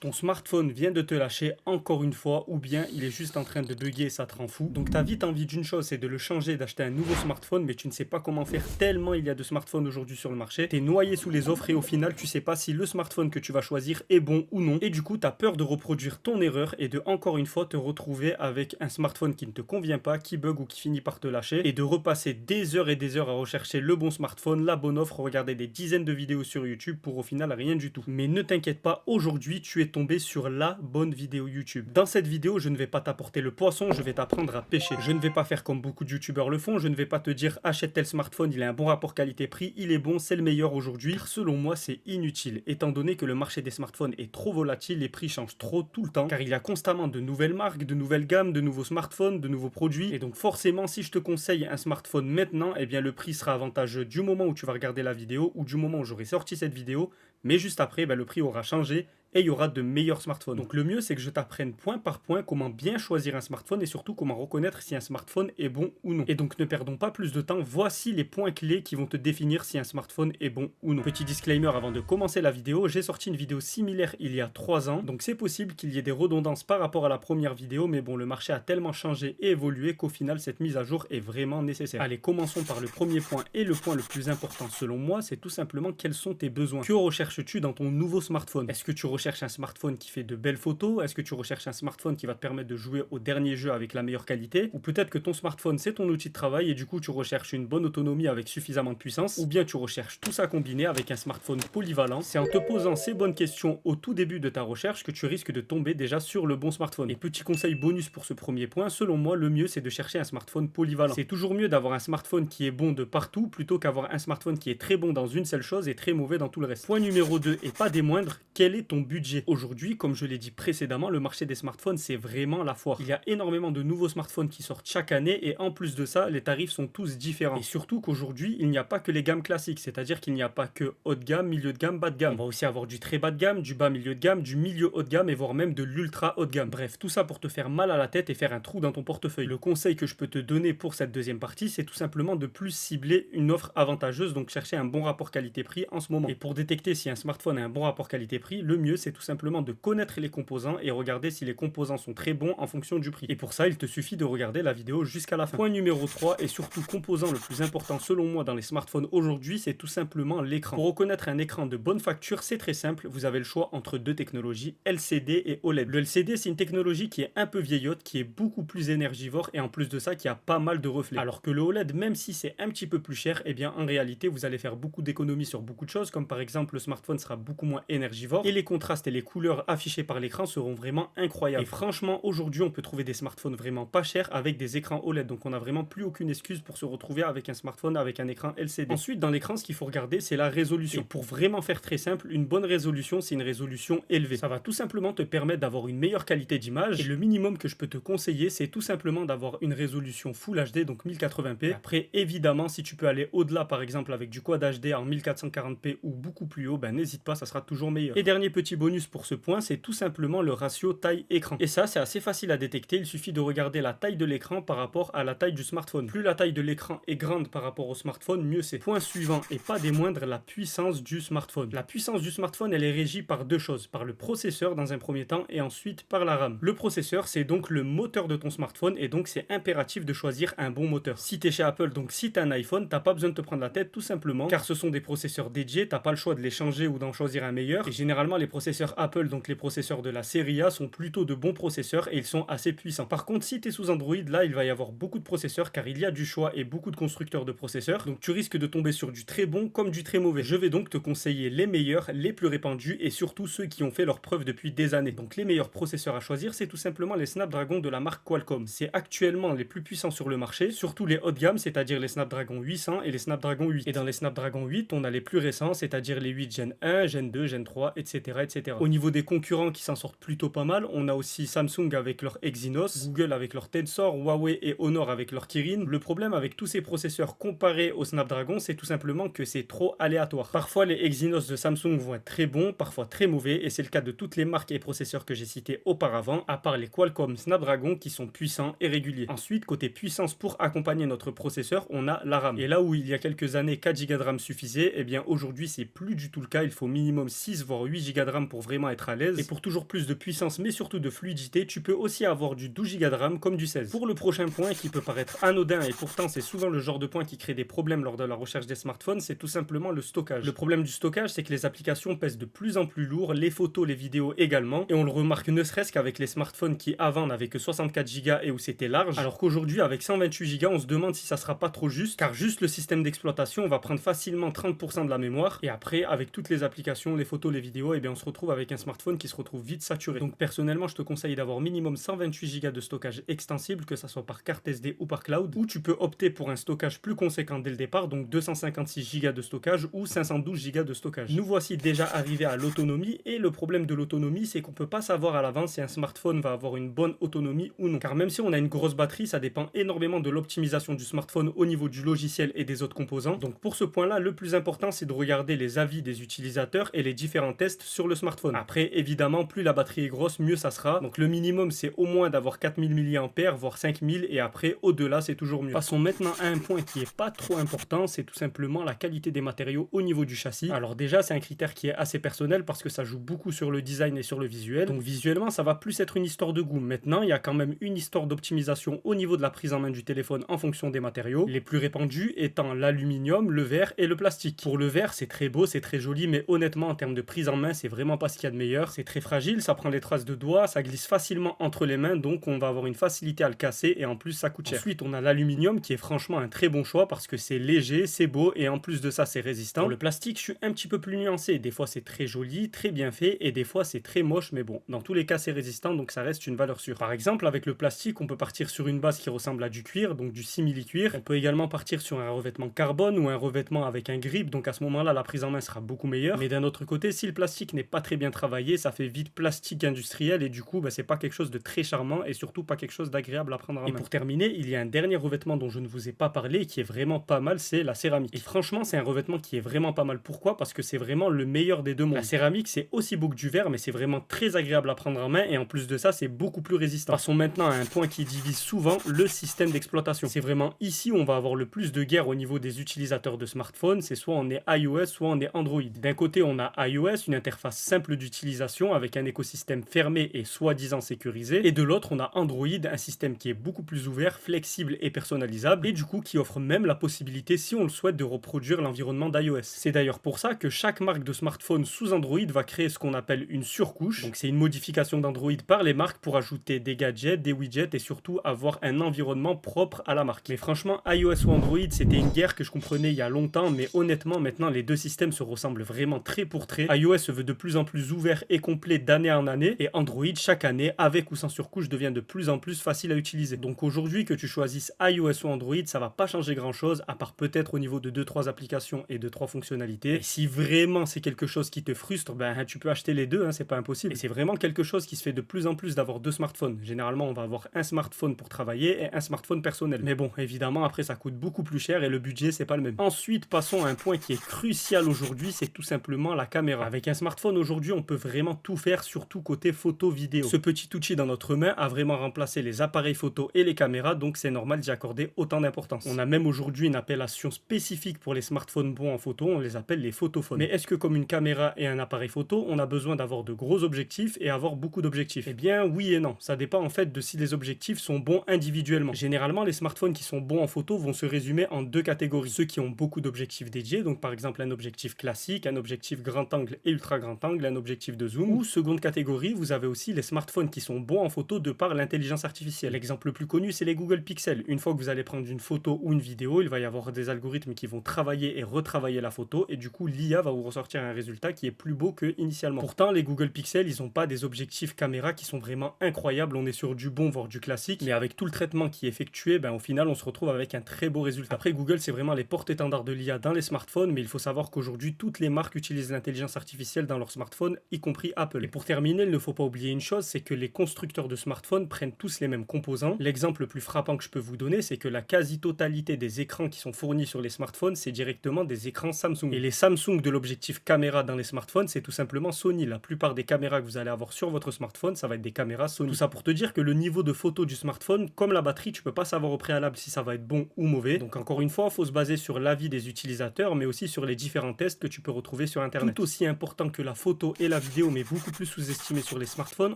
Ton smartphone vient de te lâcher encore une fois ou bien il est juste en train de bugger et ça te rend fou. Donc tu as vite envie d'une chose, c'est de le changer, d'acheter un nouveau smartphone, mais tu ne sais pas comment faire tellement il y a de smartphones aujourd'hui sur le marché. Tu es noyé sous les offres et au final tu sais pas si le smartphone que tu vas choisir est bon ou non. Et du coup tu as peur de reproduire ton erreur et de encore une fois te retrouver avec un smartphone qui ne te convient pas, qui bug ou qui finit par te lâcher et de repasser des heures et des heures à rechercher le bon smartphone, la bonne offre, regarder des dizaines de vidéos sur YouTube pour au final rien du tout. Mais ne t'inquiète pas, aujourd'hui tu es tombé sur la bonne vidéo YouTube. Dans cette vidéo, je ne vais pas t'apporter le poisson, je vais t'apprendre à pêcher. Je ne vais pas faire comme beaucoup de youtubeurs le font, je ne vais pas te dire achète tel smartphone, il a un bon rapport qualité-prix, il est bon, c'est le meilleur aujourd'hui. Car selon moi, c'est inutile, étant donné que le marché des smartphones est trop volatile, les prix changent trop tout le temps, car il y a constamment de nouvelles marques, de nouvelles gammes, de nouveaux smartphones, de nouveaux produits. Et donc forcément, si je te conseille un smartphone maintenant, eh bien le prix sera avantageux du moment où tu vas regarder la vidéo ou du moment où j'aurai sorti cette vidéo, mais juste après, le prix aura changé et il y aura de meilleurs smartphones. Donc le mieux, c'est que je t'apprenne point par point comment bien choisir un smartphone et surtout comment reconnaître si un smartphone est bon ou non. Et donc ne perdons pas plus de temps, voici les points clés qui vont te définir si un smartphone est bon ou non. Petit disclaimer avant de commencer la vidéo, j'ai sorti une vidéo similaire il y a 3 ans, donc c'est possible qu'il y ait des redondances par rapport à la première vidéo, mais bon, le marché a tellement changé et évolué qu'au final, cette mise à jour est vraiment nécessaire. Allez, commençons par le premier point et le point le plus important selon moi, c'est tout simplement quels sont tes besoins. Que recherches-tu dans ton nouveau smartphone? Est-ce que tu recherches un smartphone qui fait de belles photos? Est-ce que tu recherches un smartphone qui va te permettre de jouer au dernier jeu avec la meilleure qualité? Ou peut-être que ton smartphone c'est ton outil de travail et du coup tu recherches une bonne autonomie avec suffisamment de puissance? Ou bien tu recherches tout ça combiné avec un smartphone polyvalent? C'est en te posant ces bonnes questions au tout début de ta recherche que tu risques de tomber déjà sur le bon smartphone. Et petit conseil bonus pour ce premier point, selon moi le mieux c'est de chercher un smartphone polyvalent. C'est toujours mieux d'avoir un smartphone qui est bon de partout plutôt qu'avoir un smartphone qui est très bon dans une seule chose et très mauvais dans tout le reste. Point numéro 2 et pas des moindres, quel est ton budget? Aujourd'hui, comme je l'ai dit précédemment, le marché des smartphones, c'est vraiment la foire. Il y a énormément de nouveaux smartphones qui sortent chaque année et en plus de ça, les tarifs sont tous différents. Et surtout qu'aujourd'hui, il n'y a pas que les gammes classiques, c'est-à-dire qu'il n'y a pas que haut de gamme, milieu de gamme, bas de gamme. On va aussi avoir du très bas de gamme, du bas milieu de gamme, du milieu haut de gamme et voire même de l'ultra haut de gamme. Bref, tout ça pour te faire mal à la tête et faire un trou dans ton portefeuille. Le conseil que je peux te donner pour cette deuxième partie, c'est tout simplement de plus cibler une offre avantageuse, donc chercher un bon rapport qualité-prix en ce moment. Et pour détecter si un smartphone a un bon rapport qualité-prix, le mieux c'est tout simplement de connaître les composants et regarder si les composants sont très bons en fonction du prix. Et pour ça, il te suffit de regarder la vidéo jusqu'à la fin. Point numéro 3 et surtout composant le plus important selon moi dans les smartphones aujourd'hui, c'est tout simplement l'écran. Pour reconnaître un écran de bonne facture, c'est très simple, vous avez le choix entre deux technologies, LCD et OLED. Le LCD, c'est une technologie qui est un peu vieillotte, qui est beaucoup plus énergivore et en plus de ça, qui a pas mal de reflets. Alors que le OLED, même si c'est un petit peu plus cher, eh bien en réalité, vous allez faire beaucoup d'économies sur beaucoup de choses, comme par exemple le smartphone sera beaucoup moins énergivore et les contrastes et les couleurs affichées par l'écran seront vraiment incroyables. Et franchement, aujourd'hui, on peut trouver des smartphones vraiment pas chers avec des écrans OLED. Donc, on n'a vraiment plus aucune excuse pour se retrouver avec un smartphone avec un écran LCD. Ensuite, dans l'écran, ce qu'il faut regarder, c'est la résolution. Et pour vraiment faire très simple, une bonne résolution, c'est une résolution élevée. Ça va tout simplement te permettre d'avoir une meilleure qualité d'image. Et le minimum que je peux te conseiller, c'est tout simplement d'avoir une résolution Full HD, donc 1080p. Après, évidemment, si tu peux aller au-delà, par exemple, avec du Quad HD en 1440p ou beaucoup plus haut, n'hésite pas, ça sera toujours meilleur. Et dernier petit bonus pour ce point, c'est tout simplement le ratio taille-écran. Et ça, c'est assez facile à détecter. Il suffit de regarder la taille de l'écran par rapport à la taille du smartphone. Plus la taille de l'écran est grande par rapport au smartphone, mieux c'est. Point suivant, et pas des moindres, la puissance du smartphone. La puissance du smartphone, elle est régie par deux choses. Par le processeur dans un premier temps et ensuite par la RAM. Le processeur, c'est donc le moteur de ton smartphone et donc c'est impératif de choisir un bon moteur. Si tu es chez Apple, donc si tu as un iPhone, t'as pas besoin de te prendre la tête tout simplement car ce sont des processeurs dédiés, t'as pas le choix de les changer ou d'en choisir un meilleur. Et généralement, les processeurs Apple, donc les processeurs de la série A, sont plutôt de bons processeurs et ils sont assez puissants. Par contre, si tu es sous Android, là, il va y avoir beaucoup de processeurs car il y a du choix et beaucoup de constructeurs de processeurs. Donc tu risques de tomber sur du très bon comme du très mauvais. Je vais donc te conseiller les meilleurs, les plus répandus et surtout ceux qui ont fait leurs preuves depuis des années. Donc les meilleurs processeurs à choisir, c'est tout simplement les Snapdragon de la marque Qualcomm. C'est actuellement les plus puissants sur le marché, surtout les haut de gamme, c'est-à-dire les Snapdragon 800 et les Snapdragon 8. Et dans les Snapdragon 8, on a les plus récents, c'est-à-dire les 8 Gen 1, Gen 2, Gen 3, etc., etc. Au niveau des concurrents qui s'en sortent plutôt pas mal, on a aussi Samsung avec leur Exynos, Google avec leur Tensor, Huawei et Honor avec leur Kirin. Le problème avec tous ces processeurs comparés au Snapdragon, c'est tout simplement que c'est trop aléatoire. Parfois, les Exynos de Samsung vont être très bons, parfois très mauvais, et c'est le cas de toutes les marques et processeurs que j'ai cités auparavant, à part les Qualcomm Snapdragon qui sont puissants et réguliers. Ensuite, côté puissance pour accompagner notre processeur, on a la RAM. Et là où il y a quelques années 4 Go de RAM suffisait, eh bien aujourd'hui c'est plus du tout le cas, il faut minimum 6 voire 8 Go de RAM RAM pour vraiment être à l'aise. Et pour toujours plus de puissance mais surtout de fluidité, tu peux aussi avoir du 12 Go de RAM comme du 16. Pour le prochain point qui peut paraître anodin et pourtant c'est souvent le genre de point qui crée des problèmes lors de la recherche des smartphones, c'est tout simplement le stockage. Le problème du stockage, c'est que les applications pèsent de plus en plus lourd, les photos, les vidéos également, et on le remarque ne serait-ce qu'avec les smartphones qui avant n'avaient que 64 Go et où c'était large, alors qu'aujourd'hui avec 128 Go on se demande si ça sera pas trop juste, car juste le système d'exploitation va prendre facilement 30% de la mémoire, et après avec toutes les applications, les photos, les vidéos, et bien on se retrouve avec un smartphone qui se retrouve vite saturé. Donc personnellement je te conseille d'avoir minimum 128 Go de stockage extensible, que ça soit par carte SD ou par cloud, ou tu peux opter pour un stockage plus conséquent dès le départ, donc 256 Go de stockage ou 512 Go de stockage. Nous voici déjà arrivés à l'autonomie, et le problème de l'autonomie c'est qu'on peut pas savoir à l'avance si un smartphone va avoir une bonne autonomie ou non, car même si on a une grosse batterie, ça dépend énormément de l'optimisation du smartphone au niveau du logiciel et des autres composants. Donc pour ce point là, le plus important c'est de regarder les avis des utilisateurs et les différents tests sur le smartphone. Après évidemment plus la batterie est grosse, mieux ça sera, donc le minimum c'est au moins d'avoir 4000 mAh voire 5000, et après au-delà c'est toujours mieux. Passons maintenant à un point qui est pas trop important, c'est tout simplement la qualité des matériaux au niveau du châssis. Alors déjà c'est un critère qui est assez personnel parce que ça joue beaucoup sur le design et sur le visuel, donc visuellement ça va plus être une histoire de goût. Maintenant il y a quand même une histoire d'optimisation au niveau de la prise en main du téléphone en fonction des matériaux, les plus répandus étant l'aluminium, le verre et le plastique. Pour le verre c'est très beau, c'est très joli, mais honnêtement en termes de prise en main c'est vraiment pas ce qu'il y a de meilleur. C'est très fragile, ça prend les traces de doigts, ça glisse facilement entre les mains, donc on va avoir une facilité à le casser, et en plus ça coûte cher. Ensuite on a l'aluminium qui est franchement un très bon choix parce que c'est léger, c'est beau, et en plus de ça c'est résistant. Pour le plastique je suis un petit peu plus nuancé, des fois c'est très joli, très bien fait, et des fois c'est très moche, mais bon, dans tous les cas c'est résistant, donc ça reste une valeur sûre. Par exemple avec le plastique on peut partir sur une base qui ressemble à du cuir, donc du simili-cuir. On peut également partir sur un revêtement carbone ou un revêtement avec un grip, donc à ce moment là la prise en main sera beaucoup meilleure. Mais d'un autre côté, si le plastique n'est pas très bien travaillé, ça fait vite plastique industriel, et du coup c'est pas quelque chose de très charmant et surtout pas quelque chose d'agréable à prendre en main. Et pour terminer, il y a un dernier revêtement dont je ne vous ai pas parlé et qui est vraiment pas mal, c'est la céramique. Et franchement c'est un revêtement qui est vraiment pas mal. Pourquoi? Parce que c'est vraiment le meilleur des deux mondes. La céramique c'est aussi beau que du verre, mais c'est vraiment très agréable à prendre en main, et en plus de ça c'est beaucoup plus résistant. Passons maintenant à un point qui divise souvent, le système d'exploitation. C'est vraiment ici où on va avoir le plus de guerre au niveau des utilisateurs de smartphones, c'est soit on est iOS soit on est Android. D'un côté on a iOS, une interface simple d'utilisation avec un écosystème fermé et soi-disant sécurisé, et de l'autre on a Android, un système qui est beaucoup plus ouvert, flexible et personnalisable, et du coup qui offre même la possibilité, si on le souhaite, de reproduire l'environnement d'iOS. C'est d'ailleurs pour ça que chaque marque de smartphone sous Android va créer ce qu'on appelle une surcouche, donc c'est une modification d'Android par les marques pour ajouter des gadgets, des widgets, et surtout avoir un environnement propre à la marque. Mais franchement iOS ou Android c'était une guerre que je comprenais il y a longtemps, mais honnêtement maintenant les deux systèmes se ressemblent vraiment trait pour trait. iOS se veut de plus en plus ouvert et complet d'année en année, et Android chaque année avec ou sans surcouche devient de plus en plus facile à utiliser. Donc aujourd'hui que tu choisisses iOS ou Android, ça va pas changer grand chose, à part peut-être au niveau de 2-3 applications et 2-3 fonctionnalités. Et si vraiment c'est quelque chose qui te frustre, ben tu peux acheter les deux, c'est pas impossible. Et c'est vraiment quelque chose qui se fait de plus en plus d'avoir deux smartphones. Généralement on va avoir un smartphone pour travailler et un smartphone personnel. Mais bon, évidemment après ça coûte beaucoup plus cher et le budget c'est pas le même. Ensuite passons à un point qui est crucial aujourd'hui, c'est tout simplement la caméra. Avec un smartphone aujourd'hui on peut vraiment tout faire, surtout côté photo vidéo. Ce petit outil dans notre main a vraiment remplacé les appareils photo et les caméras, donc c'est normal d'y accorder autant d'importance. On a même aujourd'hui une appellation spécifique pour les smartphones bons en photo, on les appelle les photophones. Mais est-ce que comme une caméra et un appareil photo, on a besoin d'avoir de gros objectifs et avoir beaucoup d'objectifs? Eh bien oui et non, ça dépend en fait de si les objectifs sont bons individuellement. Généralement les smartphones qui sont bons en photo vont se résumer en deux catégories. Ceux qui ont beaucoup d'objectifs dédiés, donc par exemple un objectif classique, un objectif grand angle et ultra grand angle, un objectif de zoom. Ou seconde catégorie, vous avez aussi les smartphones qui sont bons en photo de par l'intelligence artificielle. L'exemple le plus connu c'est les Google Pixel. Une fois que vous allez prendre une photo ou une vidéo, il va y avoir des algorithmes qui vont travailler et retravailler la photo, et du coup l'IA va vous ressortir un résultat qui est plus beau que initialement. Pourtant les Google Pixel ils n'ont pas des objectifs caméra qui sont vraiment incroyables, on est sur du bon voire du classique, mais avec tout le traitement qui est effectué, au final on se retrouve avec un très beau résultat. Après Google c'est vraiment les porte-étendards de l'IA dans les smartphones, mais il faut savoir qu'aujourd'hui toutes les marques utilisent l'intelligence artificielle dans leurs smartphones, y compris Apple. Et pour terminer, il ne faut pas oublier une chose, c'est que les constructeurs de smartphones prennent tous les mêmes composants. L'exemple le plus frappant que je peux vous donner, c'est que la quasi-totalité des écrans qui sont fournis sur les smartphones, c'est directement des écrans Samsung. Et les Samsung de l'objectif caméra dans les smartphones, c'est tout simplement Sony. La plupart des caméras que vous allez avoir sur votre smartphone, ça va être des caméras Sony. Tout ça pour te dire que le niveau de photo du smartphone, comme la batterie, tu peux pas savoir au préalable si ça va être bon ou mauvais. Donc encore une fois, il faut se baser sur l'avis des utilisateurs, mais aussi sur les différents tests que tu peux retrouver sur internet. Tout aussi important que la photo photo et la vidéo, mais beaucoup plus sous-estimé sur les smartphones,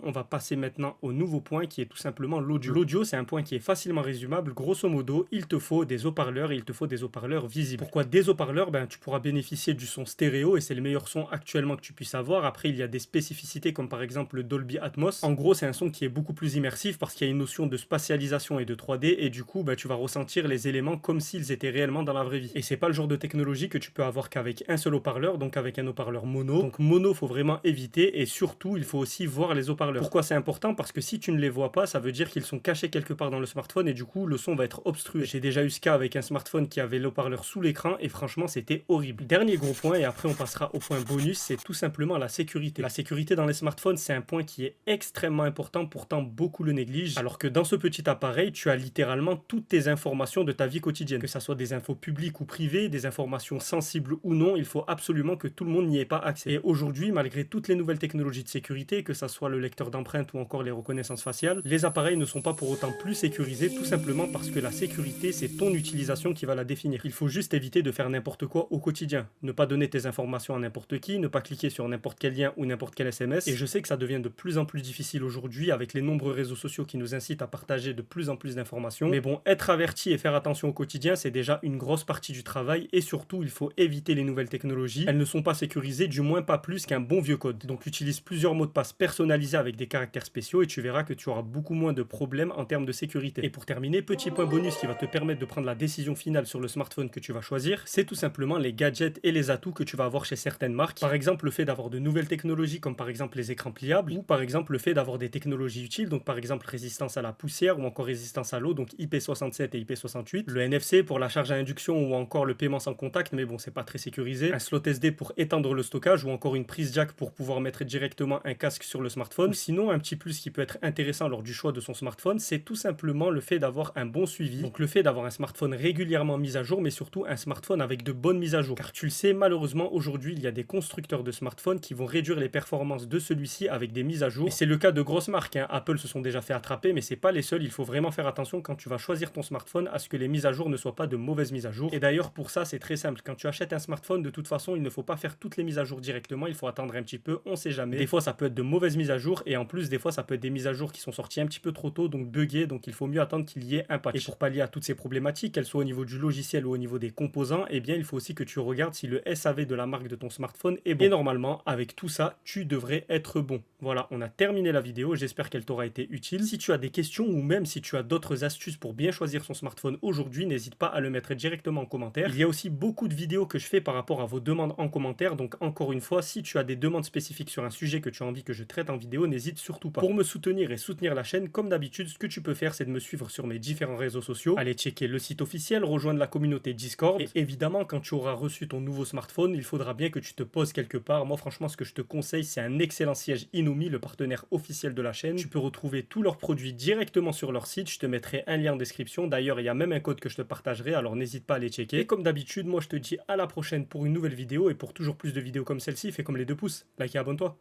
on va passer maintenant au nouveau point qui est tout simplement l'audio. L'audio, c'est un point qui est facilement résumable. Grosso modo, il te faut des haut-parleurs et il te faut des haut-parleurs visibles. Pourquoi des haut-parleurs? Ben, tu pourras bénéficier du son stéréo et c'est le meilleur son actuellement que tu puisses avoir. Après, il y a des spécificités comme par exemple le Dolby Atmos. En gros, c'est un son qui est beaucoup plus immersif parce qu'il y a une notion de spatialisation et de 3D et du coup, ben, tu vas ressentir les éléments comme s'ils étaient réellement dans la vraie vie. Et c'est pas le genre de technologie que tu peux avoir qu'avec un seul haut-parleur, donc avec un haut-parleur mono. Donc mono, faut vraiment éviter et surtout, il faut aussi voir les haut-parleurs. Pourquoi c'est important? Parce que si tu ne les vois pas, ça veut dire qu'ils sont cachés quelque part dans le smartphone et du coup, le son va être obstrué. J'ai déjà eu ce cas avec un smartphone qui avait le haut-parleur sous l'écran et franchement, c'était horrible. Dernier gros point et après on passera au point bonus, c'est tout simplement la sécurité. La sécurité dans les smartphones, c'est un point qui est extrêmement important, pourtant beaucoup le négligent. Alors que dans ce petit appareil, tu as littéralement toutes tes informations de ta vie quotidienne. Que ça soit des infos publiques ou privées, des informations sensibles ou non, il faut absolument que tout le monde n'y ait pas accès. Et aujourd'hui, malgré toutes les nouvelles technologies de sécurité, que ça soit le lecteur d'empreintes ou encore les reconnaissances faciales, les appareils ne sont pas pour autant plus sécurisés, tout simplement parce que la sécurité, c'est ton utilisation qui va la définir. Il faut juste éviter de faire n'importe quoi au quotidien. Ne pas donner tes informations à n'importe qui, ne pas cliquer sur n'importe quel lien ou n'importe quel SMS. Et je sais que ça devient de plus en plus difficile aujourd'hui avec les nombreux réseaux sociaux qui nous incitent à partager de plus en plus d'informations. Mais bon, être averti et faire attention au quotidien, c'est déjà une grosse partie du travail et surtout, il faut éviter les nouvelles technologies. Elles ne sont pas sécurisées, du moins pas plus qu'un bon vieux code. Donc utilise plusieurs mots de passe personnalisés avec des caractères spéciaux et tu verras que tu auras beaucoup moins de problèmes en termes de sécurité. Et pour terminer, petit point bonus qui va te permettre de prendre la décision finale sur le smartphone que tu vas choisir, c'est tout simplement les gadgets et les atouts que tu vas avoir chez certaines marques. Par exemple, le fait d'avoir de nouvelles technologies comme par exemple les écrans pliables ou par exemple le fait d'avoir des technologies utiles, donc par exemple résistance à la poussière ou encore résistance à l'eau, donc IP67 et IP68, le NFC pour la charge à induction ou encore le paiement sans contact, mais bon, c'est pas très sécurisé, un slot SD pour étendre le stockage ou encore une prise jack pour pouvoir mettre directement un casque sur le smartphone. Ou sinon, un petit plus qui peut être intéressant lors du choix de son smartphone, c'est tout simplement le fait d'avoir un bon suivi, donc le fait d'avoir un smartphone régulièrement mis à jour, mais surtout un smartphone avec de bonnes mises à jour. Car tu le sais, malheureusement, aujourd'hui, il y a des constructeurs de smartphones qui vont réduire les performances de celui-ci avec des mises à jour. Et c'est le cas de grosses marques, hein. Apple se sont déjà fait attraper, mais c'est pas les seuls. Il faut vraiment faire attention quand tu vas choisir ton smartphone à ce que les mises à jour ne soient pas de mauvaises mises à jour. Et d'ailleurs, pour ça, c'est très simple. Quand tu achètes un smartphone, de toute façon, il ne faut pas faire toutes les mises à jour directement. Il faut attendre un petit peu, on sait jamais. Des fois, ça peut être de mauvaises mises à jour et en plus, des fois, ça peut être des mises à jour qui sont sorties un petit peu trop tôt, donc buggées. Donc, il faut mieux attendre qu'il y ait un patch. Et pour pallier à toutes ces problématiques, qu'elles soient au niveau du logiciel ou au niveau des composants, eh bien, il faut aussi que tu regardes si le SAV de la marque de ton smartphone est bon. Et normalement, avec tout ça, tu devrais être bon. Voilà, on a terminé la vidéo. J'espère qu'elle t'aura été utile. Si tu as des questions ou même si tu as d'autres astuces pour bien choisir son smartphone aujourd'hui, n'hésite pas à le mettre directement en commentaire. Il y a aussi beaucoup de vidéos que je fais par rapport à vos demandes en commentaire. Donc encore une fois, si tu as des demandes spécifiques sur un sujet que tu as envie que je traite en vidéo, n'hésite surtout pas. Pour me soutenir et soutenir la chaîne, comme d'habitude, ce que tu peux faire, c'est de me suivre sur mes différents réseaux sociaux, aller checker le site officiel, rejoindre la communauté Discord. Et évidemment, quand tu auras reçu ton nouveau smartphone, il faudra bien que tu te poses quelque part. Moi, franchement, ce que je te conseille, c'est un excellent siège Inouï, le partenaire officiel de la chaîne. Tu peux retrouver tous leurs produits directement sur leur site. Je te mettrai un lien en description. D'ailleurs, il y a même un code que je te partagerai, alors n'hésite pas à aller checker. Et comme d'habitude, moi, je te dis à la prochaine pour une nouvelle vidéo. Et pour toujours plus de vidéos comme celle-ci, fais comme les 2 pouces. Like et abonne-toi.